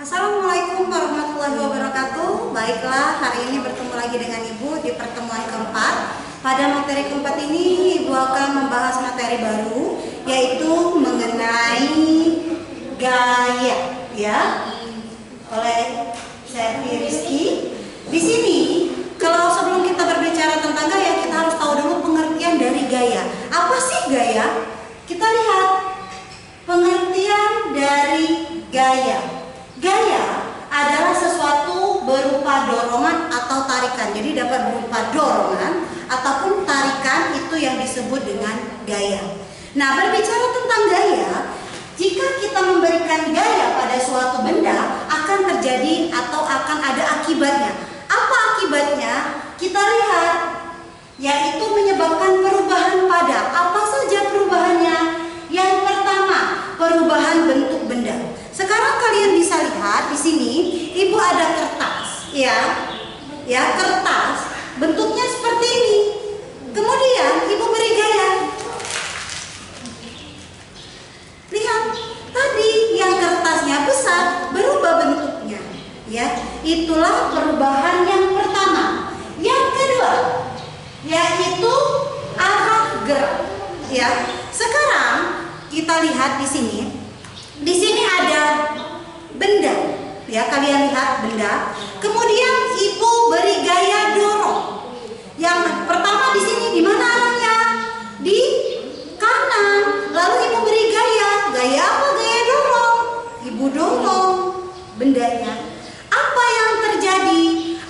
Assalamualaikum warahmatullahi wabarakatuh. Baiklah, hari ini bertemu lagi dengan Ibu di pertemuan keempat. Pada materi keempat ini Ibu akan membahas materi baru, yaitu mengenai gaya, ya, oleh Servi Rizky. Di sini, kalau sebelum kita berbicara tentang gaya, kita harus tahu dulu pengertian dari gaya. Apa sih gaya? Kita lihat pengertian dari gaya. Gaya adalah sesuatu berupa dorongan atau tarikan. Jadi dapat berupa dorongan ataupun tarikan, itu yang disebut dengan gaya. Nah, berbicara tentang gaya, jika kita memberikan gaya pada suatu benda, akan terjadi atau akan ada akibatnya. Apa akibatnya? Kita lihat, yaitu menyebabkan perubahan pada. Apa saja perubahannya? Yang pertama, perubahan bentuk benda. Sekarang kalian bisa lihat di sini, Ibu ada kertas, ya, kertas, bentuknya seperti ini. Kemudian Ibu beri gaya. Lihat, tadi yang kertasnya besar berubah bentuknya, ya. Itulah perubahan yang pertama. Yang kedua, yaitu arah gerak, ya. Sekarang kita lihat di sini. Di sini ada benda, ya, kalian lihat benda. Kemudian Ibu beri gaya dorong. Yang pertama di sini di mana arahnya? Di kanan. Lalu Ibu beri gaya. Gaya apa? Gaya dorong. Ibu dorong bendanya. Apa yang terjadi?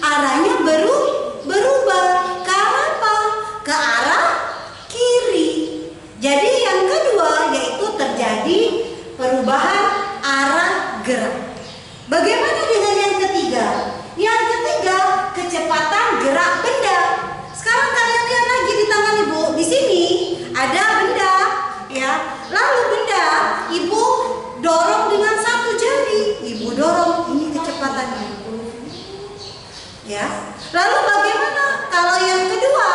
Arahnya berubah. Ke arah apa? Ke arah kiri. Jadi yang kedua yaitu terjadi perubahan arah gerak. Bagaimana dengan yang ketiga? Yang ketiga, kecepatan gerak benda. Sekarang kalian lihat lagi di tangan Ibu. Di sini ada benda, ya. Lalu benda Ibu dorong dengan satu jari. Ibu dorong, ini kecepatannya, ya. Lalu bagaimana kalau yang kedua?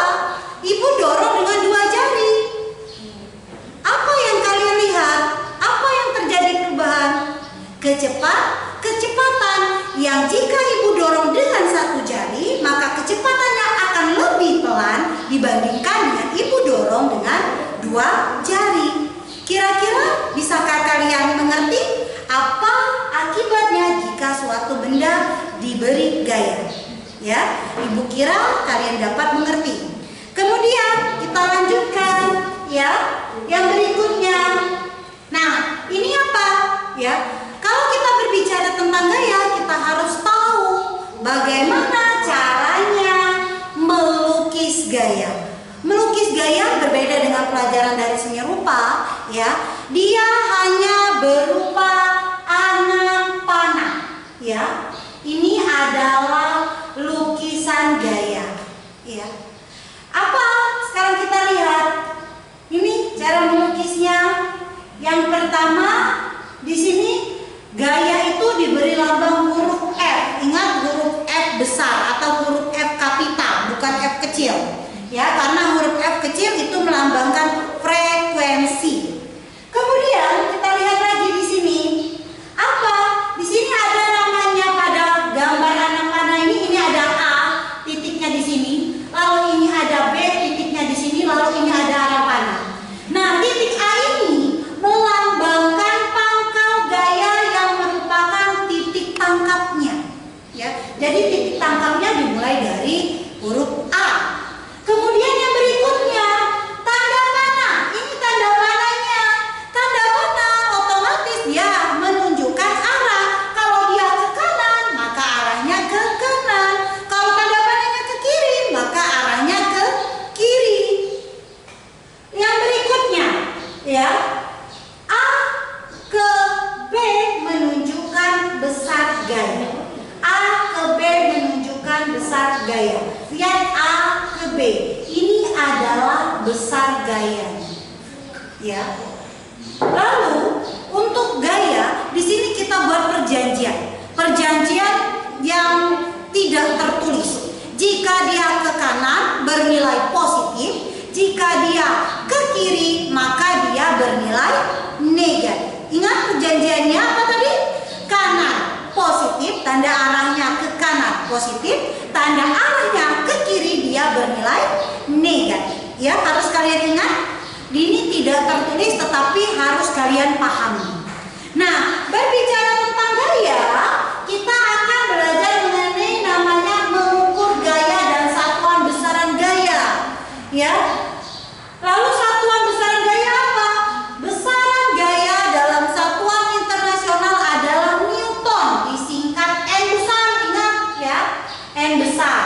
Ibu dorong dengan dua jari. Apa yang kalian lihat? Apa yang terjadi perubahan? Kecepatan yang jika Ibu dorong dengan satu jari, maka kecepatannya akan lebih pelan dibandingkan dengan Ibu dorong dengan dua jari. Kira-kira bisakah kalian mengerti apa akibatnya jika suatu benda diberi gaya? Ya, Ibu kira kalian dapat mengerti. Kemudian kita lanjutkan, ya, yang berikutnya. Nah, ini apa? Ya, kalau kita berbicara tentang gaya, kita harus tahu bagaimana caranya melukis gaya. Melukis gaya berbeda dengan pelajaran dari seni rupa, ya. Dia hanya berupa anak panah, ya. Ini adalah lukisan gaya, ya. Apa? Sekarang kita lihat. Ini cara melukisnya. Yang pertama, di sini gaya itu diberi lambang huruf F. Ingat, huruf F besar atau huruf F kapital, bukan F kecil. Ya, karena huruf F kecil itu melambangkan frekuensi. Kemudian kita lihat lagi di sini. Apa? Di sini ada namanya pada gambar anak panah ini ada A, titiknya di sini. Lalu ini ada B, titiknya di sini. Lalu ini ada arah panah. Nah, titik A ini melambangkan pangkal gaya yang merupakan titik tangkapnya, ya. Jadi titik tangkapnya dimulai dari huruf A. Kemudian yang berikutnya, tanda panah. Ini tanda panahnya. Tanda panah otomatis dia menunjukkan arah. Kalau dia ke kanan, maka arahnya ke kanan. Kalau tanda panahnya ke kiri, maka arahnya ke kiri. Yang berikutnya, ya, A ke B menunjukkan besar gaya. A ke B menunjukkan besar gaya. Lihat A ke B. Ini adalah besar gaya, ya. Lalu untuk gaya di sini kita buat perjanjian. Perjanjian yang tidak tertulis. Jika dia ke kanan bernilai positif, jika dia ke kiri maka dia bernilai negatif. Ingat perjanjiannya apa tadi? Kanan positif. positif, tanda arahnya ke kiri dia bernilai negatif. Ya, harus kalian ingat. Ini tidak tertulis tetapi harus kalian pahami. Nah, berbicara tentang gaya, kita akan belajar mengenai namanya mengukur gaya dan satuan besaran gaya. Ya. Lalu satuan besaran gaya apa? Besaran gaya dalam satuan internasional adalah Newton, disingkat N besar, ingat ya, N besar.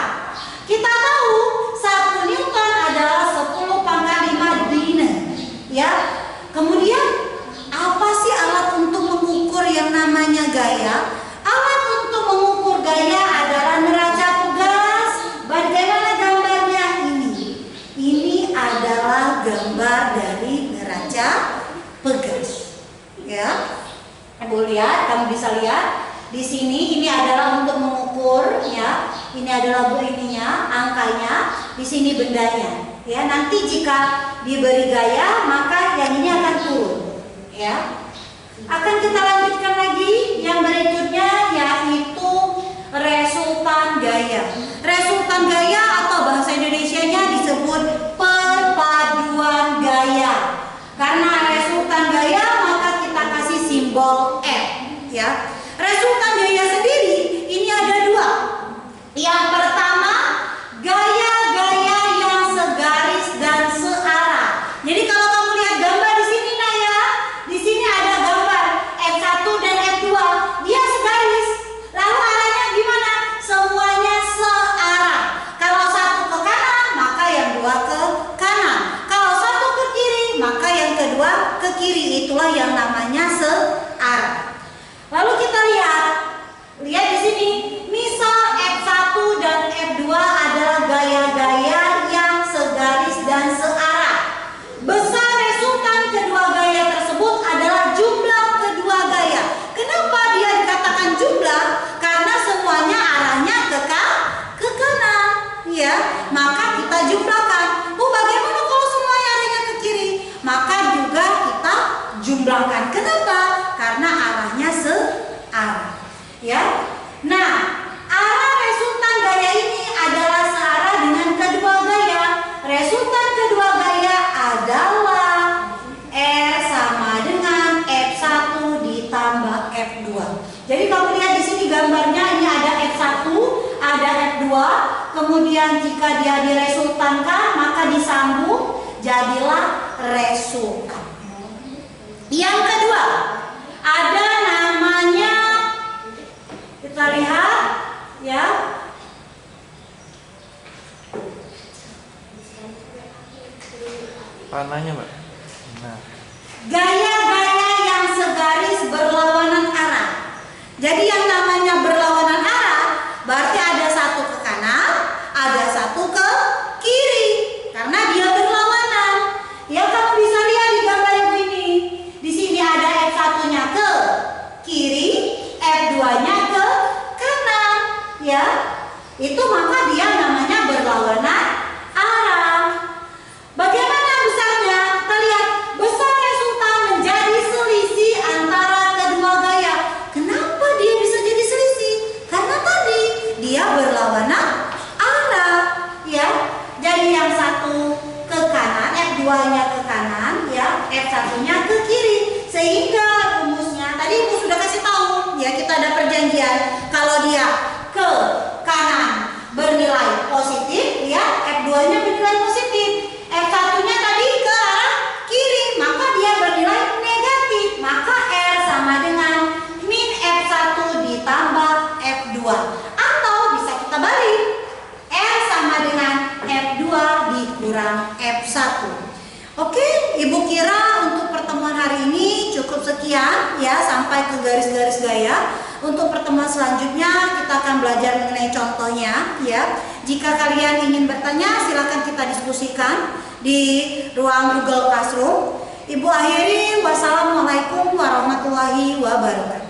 Kita tahu 1 Newton adalah 10 pangkat 5 Diener, ya. Kemudian apa sih alat untuk mengukur yang namanya gaya? Alat untuk mengukur gaya adalah neraca pegas. Bagaimana gambarnya ini? Ini adalah gambar dari neraca pegas. Ya, Ibu lihat, kamu bisa lihat di sini. Ini adalah untuk mengukur, ya. Ini adalah ininya, angkanya. Di sini bendanya. Ya, nanti jika diberi gaya, maka yang ini akan turun. Ya, akan kita lanjutkan lagi yang berikutnya, yaitu resultan gaya. Resultan gaya atau bahasa Indonesianya disebut perpaduan gaya. Karena resultan gaya maka kita kasih simbol F. Ya, resultan gaya sendiri ini ada dua. Yang pertama, gaya-gaya yang segaris dan searah. Jadi kalau kamu lihat gambar di sini, nah ya, di sini ada gambar F1 dan F2. Dia segaris. Lalu arahnya gimana? Semuanya searah. Kalau satu ke kanan, maka yang dua ke kanan. Kalau satu ke kiri, maka yang kedua ke kiri. Itulah yang namanya searah. Lalu kita lihat di sini. Misal F1 dan F2 adalah gaya-gaya yang segaris dan searah. Besar resultan kedua gaya tersebut adalah jumlah kedua gaya. Kenapa dia dikatakan jumlah? Karena semuanya arahnya ke kanan, ya. Maka kita jumlahkan. Bagaimana kalau semuanya arahnya ke kiri? Maka juga kita jumlahkan. Kenapa? Karena arahnya searah, ya. Nah, arah resultan gaya ini adalah searah dengan kedua gaya. Resultan kedua gaya adalah R sama dengan F1 ditambah F2. Jadi kamu lihat di sini gambarnya, ini ada F1, ada F2. Kemudian jika dia diresultankan maka disambung jadilah resultan. Yang kedua, ada namanya, kita lihat ya, panahnya Mbak. Nah, gaya-gaya yang segaris berlawanan arah. Jadi yang namanya berlawanan arah berarti ada satu ke kanan, ada satu ke kiri, karena dia berlawanan. Ya, kamu bisa lihat di gambar yang ini. Di sini ada F1-nya ke kiri, F2-nya ke kanan, ya. Itu maka dia namanya berlawanan arah. Bagaimana besarnya? Kita lihat, besar resultan menjadi selisih antara kedua gaya. Kenapa dia bisa jadi selisih? Karena tadi dia berlawanan arah, ya. Jadi yang satu ke kanan, F2-nya ke kanan, ya, F1-nya ke kiri. Sehingga rumusnya tadi Ibu sudah kasih tahu, ya, kita ada perjanjian kalau dia ke kanan bernilai positif, ya, F2-nya bernilai positif. F1-nya tadi ke arah kiri, maka dia bernilai negatif. Maka R sama dengan min F1 ditambah F2. Atau bisa kita balik, R sama dengan F2 dikurang F1. Oke, Ibu kira untuk pertemuan hari ini cukup sekian, ya, sampai ke garis-garis gaya. Untuk pertemuan selanjutnya kita akan belajar mengenai contohnya, ya. Jika kalian ingin bertanya, silakan kita diskusikan di ruang Google Classroom. Ibu akhiri, wassalamualaikum warahmatullahi wabarakatuh.